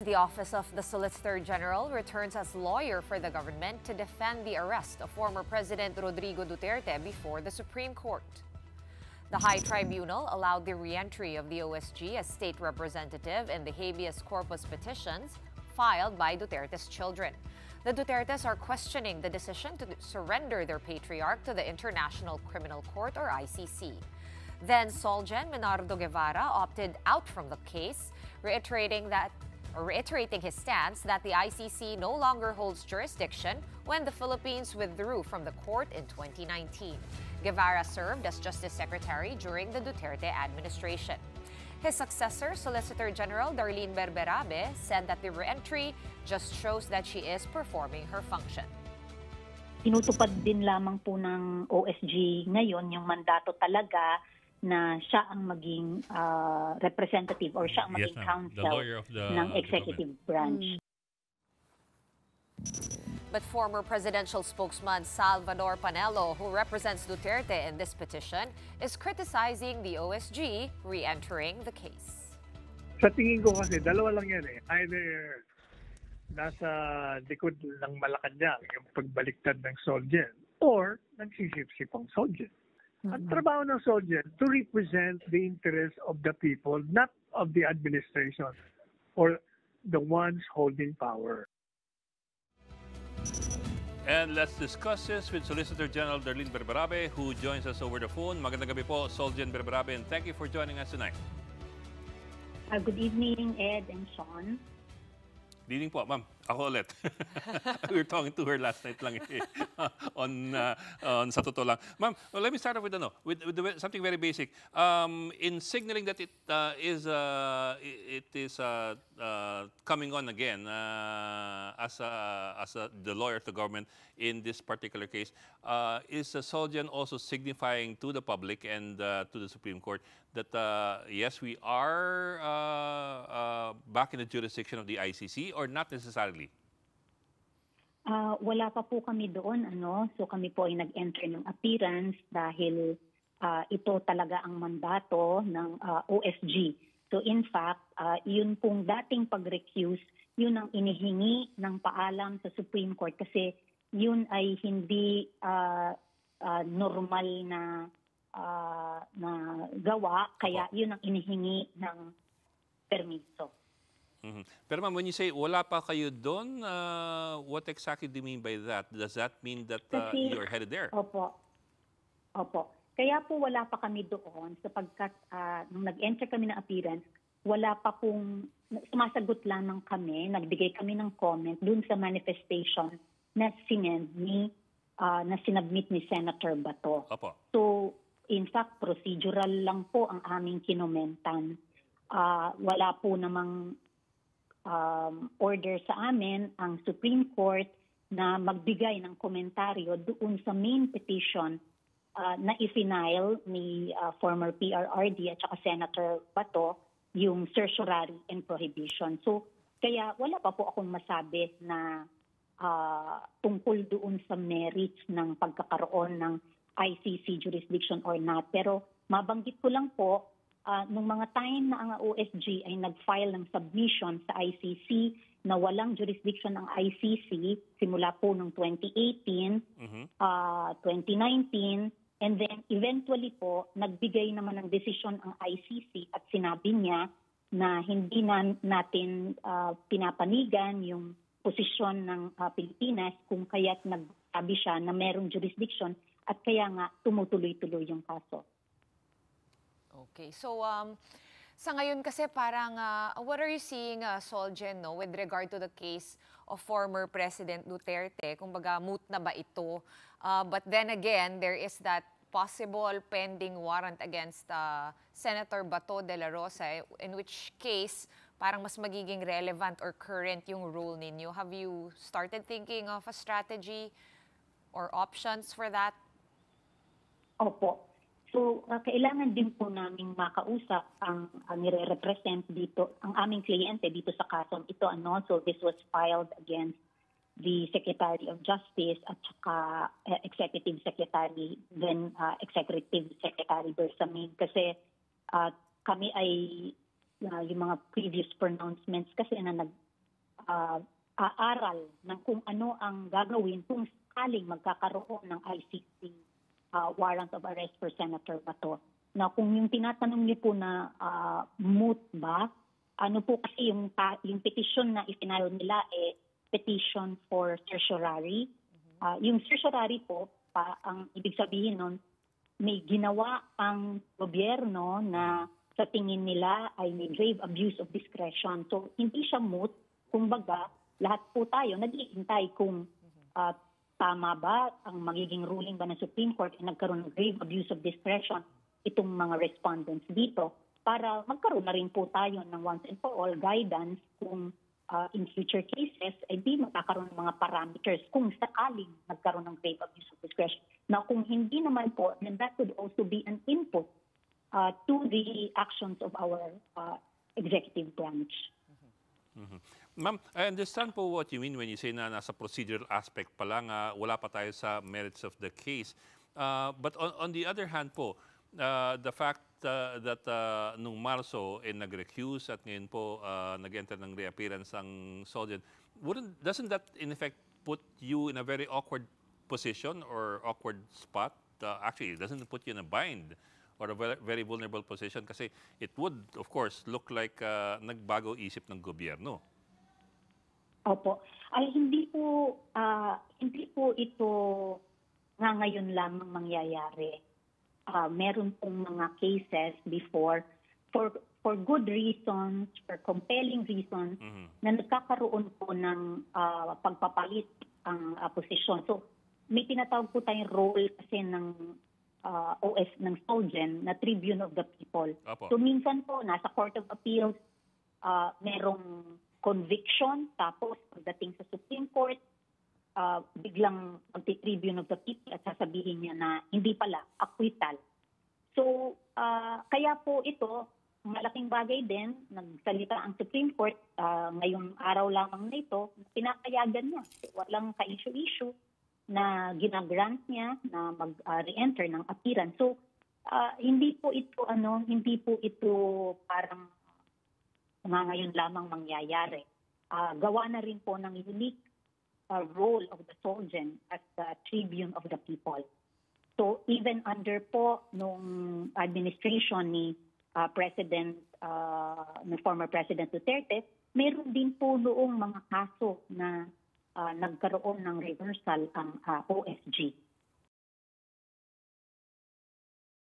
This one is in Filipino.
The Office of the Solicitor General returns as lawyer for the government to defend the arrest of former President Rodrigo Duterte before the Supreme Court. The High Tribunal allowed the re-entry of the OSG as state representative in the habeas corpus petitions filed by Duterte's children. The Dutertes are questioning the decision to surrender their patriarch to the International Criminal Court or ICC. Then Solgen Menardo Guevara opted out from the case, reiterating his stance that the ICC no longer holds jurisdiction when the Philippines withdrew from the court in 2019. Guevara served as Justice Secretary during the Duterte administration. His successor, Solicitor General Darlene Berberabe, said that the re-entry just shows that she is performing her function. Tinutupad din lamang po ng OSG ngayon yung mandato talaga na siya ang maging representative or siya ang maging counsel ng executive branch. But former presidential spokesman Salvador Panelo, who represents Duterte in this petition, is criticizing the OSG re-entering the case. Sa tingin ko kasi, dalawa lang yan eh. Either nasa likod ng Malacanang yung pagbaliktad ng Solgen or nagsisip-sip ang Solgen. Ang trabaho ng Solgen to represent the interests of the people, not of the administration or the ones holding power. And let's discuss this with Solicitor General Darlene Berberabe, who joins us over the phone. Magandang gabi po, Solgen Berberabe, and thank you for joining us tonight. Good evening, Ed and Sean. Good evening po, ma'am. Ako ulit. We were talking to her last night lang on sa totoo lang. Ma'am, well, let me start off with something very basic. In signaling that it is coming on again as the lawyer of the government in this particular case, is Solgen also signifying to the public and to the Supreme Court that yes, we are back in the jurisdiction of the ICC, or not necessarily? Wala pa po kami doon, so kami po ay nag-enter ng appearance dahil ito talaga ang mandato ng OSG. So in fact, yun pong dating pag-recuse, yun ang inihingi ng paalam sa Supreme Court kasi yun ay hindi normal na gawa, kaya yun ang inihingi ng permiso. Pero ma'am, when you say wala pa kayo doon, what exactly do you mean by that? Does that mean that you're headed there? Opo. Kaya po wala pa kami doon sapagkat nung nag-enter kami ng appearance, wala pa pong sumasagot lamang kami, nagbigay kami ng comment dun sa manifestation na sinubmit ni Senator Bato. Opo. So, in fact, procedural lang po ang aming kinomentan. Wala po namang order sa amin ang Supreme Court na magbigay ng komentaryo doon sa main petition na i-file ni former PRRD at saka Senator Bato, yung certiorari and prohibition. So, kaya wala pa po akong masabi na tungkol doon sa merits ng pagkakaroon ng ICC jurisdiction or not. Pero mabanggit ko lang po, nung mga time na ang OSG ay nag-file ng submission sa ICC na walang jurisdiction ng ICC simula po noong 2018, 2019, and then eventually po nagbigay naman ng desisyon ang ICC at sinabi niya na hindi natin pinapanigan yung posisyon ng Pilipinas kung kaya't nagsabi siya na merong jurisdiction at kaya nga tumutuloy-tuloy yung kaso. Okay, so sa ngayon kasi parang what are you seeing, Solgen, with regard to the case of former President Duterte? Kumbaga, moot na ba ito? But then again, there is that possible pending warrant against Senator Bato de la Rosa, in which case parang mas magiging relevant or current yung rule ninyo. Have you started thinking of a strategy or options for that? Opo. So, kailangan din po naming makausap ang nire-represent dito, ang aming kliyente dito sa kasong ito. So, this was filed against the Secretary of Justice at saka Executive Secretary, then Executive Secretary Bersamin. Kasi kami ay, yung mga previous pronouncements kasi na aaral ng kung ano ang gagawin kung sakaling magkakaroon ng ICC warrant of arrest for Senator Bato. Na kung yung tinatanong niyo po na moot ba, ano po kasi yung petition na ifinile nila petition for certiorari. Yung certiorari po, ang ibig sabihin nun, may ginawa ang gobyerno na sa tingin nila ay may grave abuse of discretion. So, hindi siya moot. Kumbaga, lahat po tayo nag-iintay kung tama ba ang magiging ruling ba ng Supreme Court ay nagkaroon ng grave abuse of discretion itong mga respondents dito para magkaroon na rin po tayo ng once and for all guidance kung in future cases, di magkakaroon ng mga parameters kung sakaling nagkaroon ng grave abuse of discretion. Now, kung hindi naman po, then that could also be an input to the actions of our executive branch. Ma'am, I understand po what you mean when you say na nasa procedural aspect pa lang, wala pa tayo sa merits of the case. But on the other hand po, the fact that nung Marso nag-recuse at ngayon po nag-enter ng reappearance ang Soldier, doesn't that in effect put you in a very awkward position or awkward spot? Actually, it doesn't put you in a bind or a very vulnerable position kasi it would, of course, look like nagbago isip ng gobyerno. Opo. Ay hindi po ito nga ngayon lamang mangyayari. Meron pong mga cases before for good reasons, for compelling reasons, na nagkakaroon po ng pagpapalit ang posisyon. So, may tinatawag po tayong role kasi ng OS ng SOLGEN na Tribune of the People. Apo. So, minsan po, nasa Court of Appeals, merong conviction, tapos pagdating sa Supreme Court, biglang magti-Tribune of the People at sasabihin niya na hindi pala, acquittal. So, kaya po ito, malaking bagay din, nagsalita ang Supreme Court ngayong araw lamang na ito, pinapayagan niya. Walang ka-issue-issue na ginagrant niya na mag-re-enter ng appearance. So, hindi po ito parang ngayon lamang mangyayari. Gawa na rin po ng unique role of the SOLGEN as the Tribune of the People. So even under po nung administration ni former President Duterte, meron din po noong mga kaso na nagkaroon ng reversal ang OSG.